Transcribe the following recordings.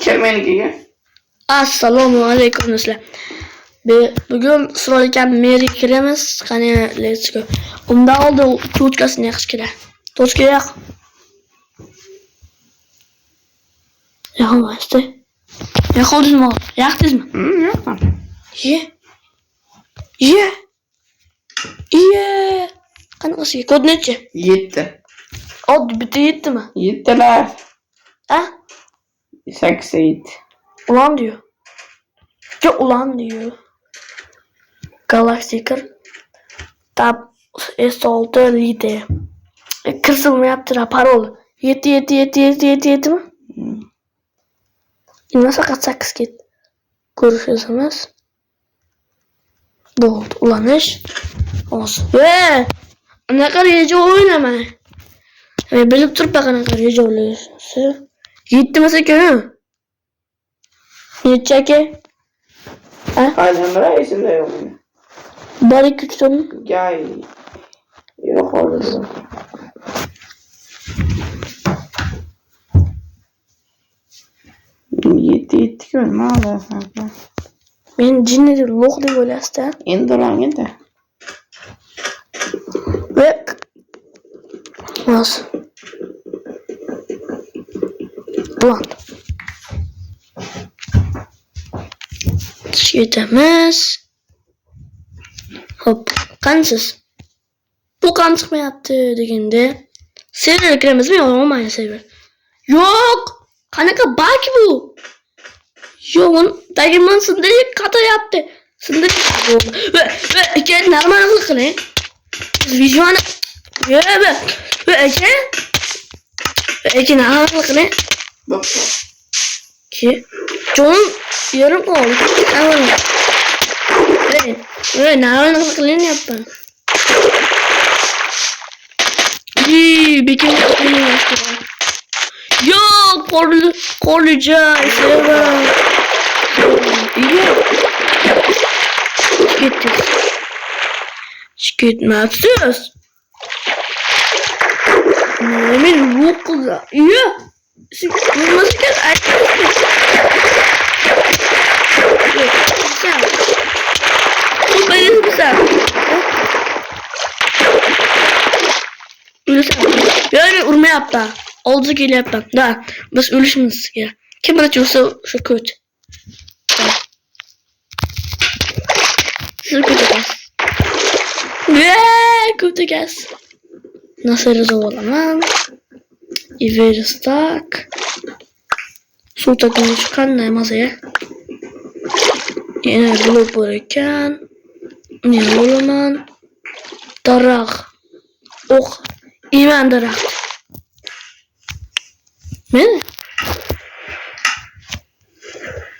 Çekmenikiga. Assalomu alaykum do'stlar. Bugun Srolikam Meri kiramiz. Qani, let's go. Undan oldin tochkasini yaqish kerak. Tochka yoq. Yoqmasdi. Yoqdingizmi? Yoqdingizmi? Yoqdim. Ye. Qanaqasiga? Kod necha? 7. Oddi bitta 7mi? 7lar. Ha? 8 7. Ulan diyor. Ya ulan diyor. Galaxy kır. Tab S6 lite. Kırılmayaptır parol. 7 mi? Nasıl kaç 8 git. Görüşürüz. Oldu. Ulanış. Olsun. Ve ne kadar yece oynama. Bilip dur bakın ne kadar yece oluyorsun. 7 mesela görüyor. Yetecek ki. Hala esimde yok. Bari küçüğüm. Gay. Yok oldu. Yetti görme hala. Men cinleri loh deb o'ylasdan. Endi ulan endi. Ve nasıl? Ulan. Yetemez. Hop. Kansız. Bu kan çıkmayaptı degende. Server kiremiz mi? Olmayan server. Yok. Kanaka bak bu. Yok. Dayımın sındırıcı kata yaptı. Sındırıcı ve gel normallik ne? Visual. Ve normallik ne? Bak. Ki John yarım oldu. Tamam. Ve normallik ne yaptı? Bir kere yok korlayacağız. Gitmezsiniz. Emin bu kıza. İyi. Nasıl gel? Benim güzel. Yani urma yaptı. Oldu ki yaptı. Da. Bas ölüşümüz ya. Kim bırakıyorsa şu kötü. Şu kötü gaz. Kötü gaz. Nasıl rezolvamam? İveriz tak. Su takımı çıkan ne masaya? Yine blok bırakın. Ne olaman? Darak. Ok. İmen darak. Ne?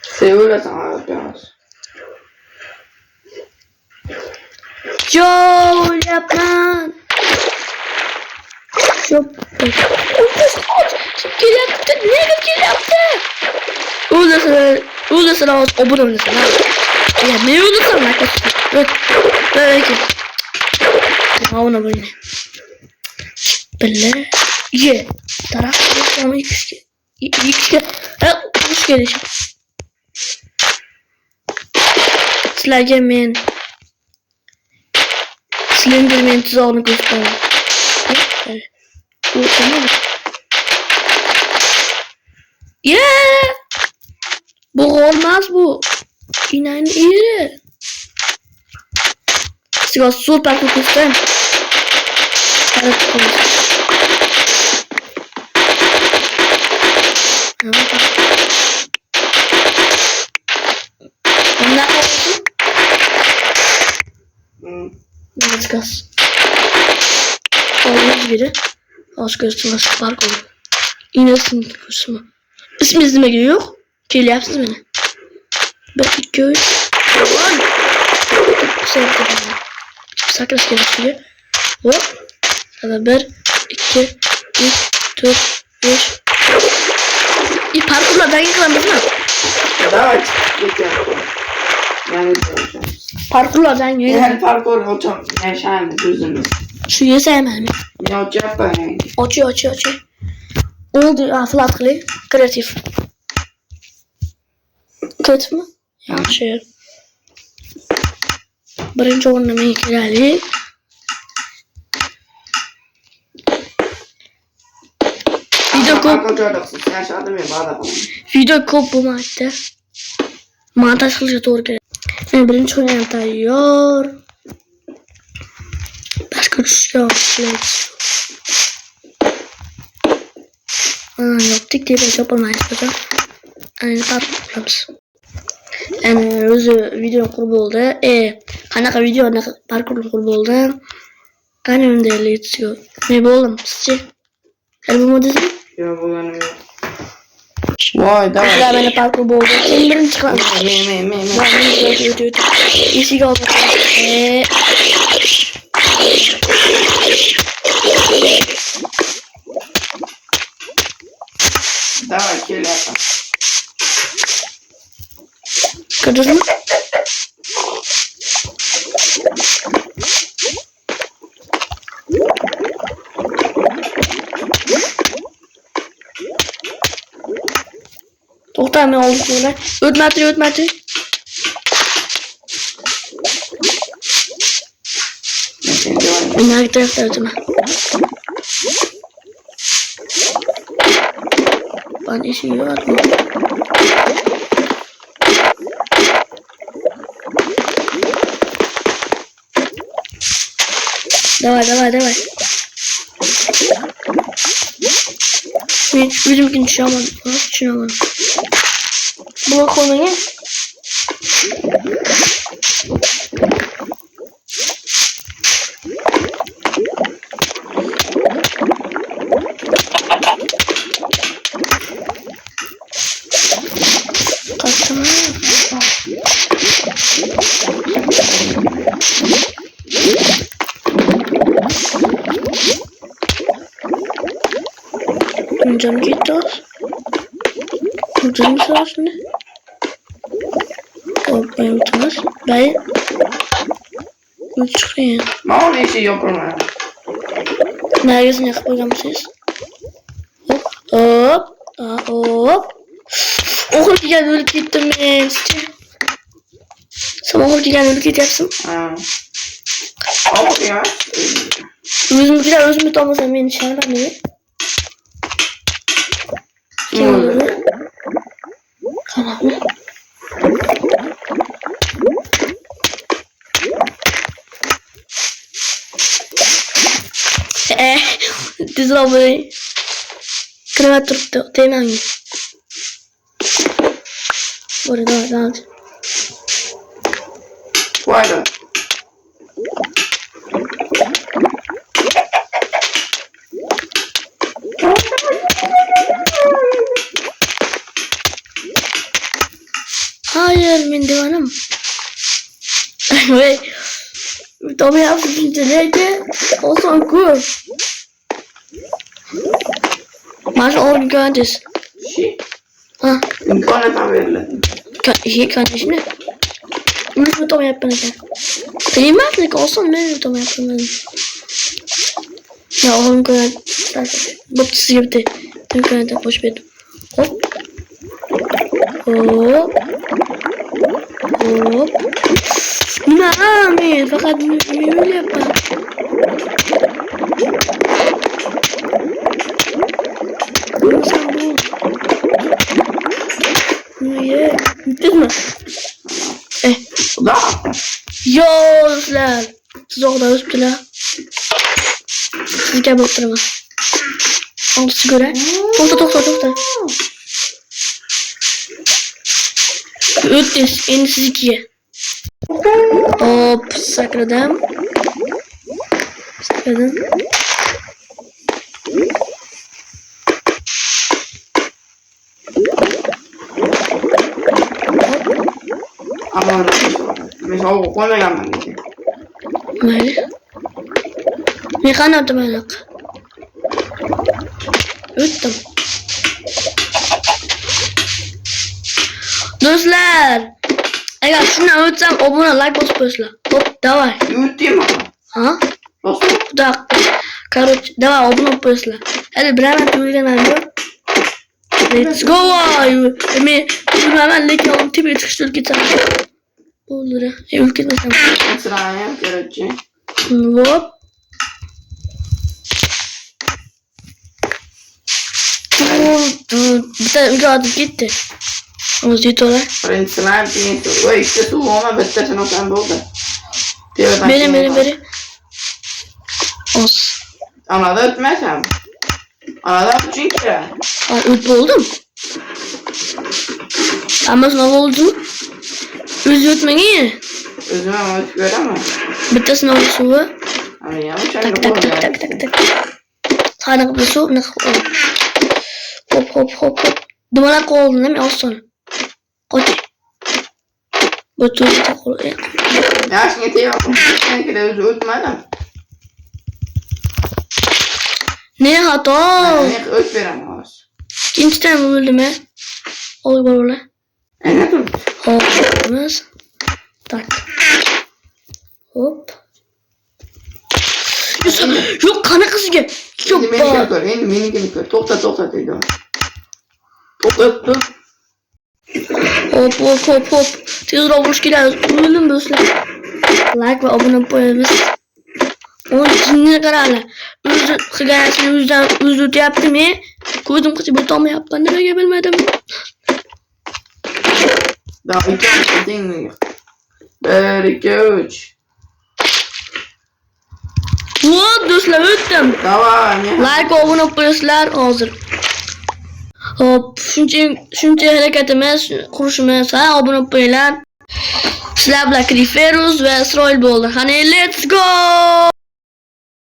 Seviyorlar sana biraz. Joel yapman. Çok. Kim yaptı? Ne kim yaptı? Uğurlasana o bunu uğurlasana. Ya ne uğurlasana? Böyle ki. Ya ona böyle. Böyle. Ye. Taraf ama iki kişi. Üç gelişim. Sizlerce men. Slenderman tuzağını göstereyim. Bu tamam mı? Bu olmaz bu. İnan iyi. Size süper kutustan. Evet. Ne oldu? Let's go. Olduğunuz biri. Az göstermesi fark olur. İnesin kursuma. İsmi izleme geliyor. Kirli yapsız beni. Ben ilk göğüs. Lan. Sevdim beni. Sakras gerekiyor. Hop. Hadi 1, 2, 3, 4, 5. İyi parkurlardan yıkılamaz mı? Давай. Yani parkurlardan yıkılamaz. yani parkur hocam yaşandı düzümüz. Suyu sevmem mi? Ne olacak ben? Açıyor. Oldu aflatlı kreatif. Ketmi? Yaxshi. Birinchi o'rinda men kelaylik. Video ko'p bo'lmaydi. Montaj qilishga to'g'ri keladi. Men birinchi o'yin tayyor. Boshqa tushga olamiz. Yopdik deb yopolmaymiz hozir. Ayni qilamiz. O'zi video qurib bo'ldi. Qanaqa video, qanaqa parkur qurib bo'ldi? Qani unda let's go. Men bo'ldim, sizchi? Hali bo'lmadingizmi? Yo'q, bo'lganim yo'q. Voy, davay. Sizlar meni parkur bo'ldi. Sen birinchi qilaman. Men. Eshik oldida. Davay, kelyapman. Kirdingizmi? To'xta, men oldim shuni. O'tmadi. Nari tarafda o'taman. Ben işi yoratma. Давай. Bizimkini düşünemedim. Bu konuyu canım gitti o. Canım sağ olsun. Benim tanış. Ben çıkayım. Mal bir şey yok ama. Neredesini yakıp oynamışsınız? Hop. Okul diyen ölüp gittim ben. Sen okul diyen ölüp gidersin. Okul ya. Bizimkiler özümü olmasa beni çağırır mı? Kim olur? Kanal mı? Düz olmayı. Kravat tuttu. Değil mi? Burada devam et. Vay be. Hayır, ben divanım. Ve tabii yaptığım neydi? O son kur. Maaşı 10 göreceğiz. Şey. Ha. İmkan eten verilen. Kardeşim ne? Bunu tam yapmayacağım. Bilmez mi ki olsun ben tam yapmayacağım. Ya oğlum kadar. Bu sıyırdı. Ben kadar boş verdim. Hop. Nami, fakat öyle yapar. Sen bu. Niye? Bitti mi? Da. Yozlar. Siz orada üstüne. Siz gel baktırma. Al sigara. Toxta. Ötüz. En siz ikiye. Hop. Sakladım. Ama mesela o konuya gelmem. Böyle. Ne kadar demek? Öttüm. Dostlar. Eğer şuna ötsem abone like basıyorlar. Hop davay. Yürüteyim ama. Ha? Nasıl? Da. Короче, давай abone basıyorlar. Hadi beraber tüylenelim. Let's go ay. Men hemen lek alıp tepeye çıkıştırıp gitsem. Olur ya. Ülke desem. Sıraya gerekçe. Hop. Bir tane ülke atıp gitti. Ama zeyt olarak. Birinci sıraya diyeydi. O işte su ama bittesin o sen buldu. Beni. Os. Anada ötmezsem. Anada çünkü. Ay öt oldum. Ama sınav oldu. Özü ötmeyi. Özüme öt göremem. Bitti sınav suyu. Ama yanlış Tak aynı tak bu tak tak tak tak. Sana bir su ne? Hop. Dumana koldun değil mi? Az sonra. Koç. Götür tak ol. Ya şimdi teyze bakın. Sanki de özü ötmedim. Ne hata? Ne öt veremem. İkinci tane öldüm he. Olur öyle. Ne dur? Hop. Tak. Hop. Yok kana kızı gel. Yok Şimdi beni bak. gör. Şimdi beni gör. Tokta teyze. Tokta. Hop. Tez olmuş gider. Ölüm böyle. Like ve abone olmayı. Onun cinine kararlı. Özür hikayesini özür yaptım ya. Koydum kızı bir tam yaptım. Nereye bilmedim. Daha iki tane değil. 1, 2, 3. What? Dostlar öttüm. Tamam ya. Like ve abone olmayı hazır. Hop. Şunca hareketimiz, kuruşumuz, abone olmayı. Sizler bilan keyif veriyoruz ve İsrail bo'ldi. Hani let's go!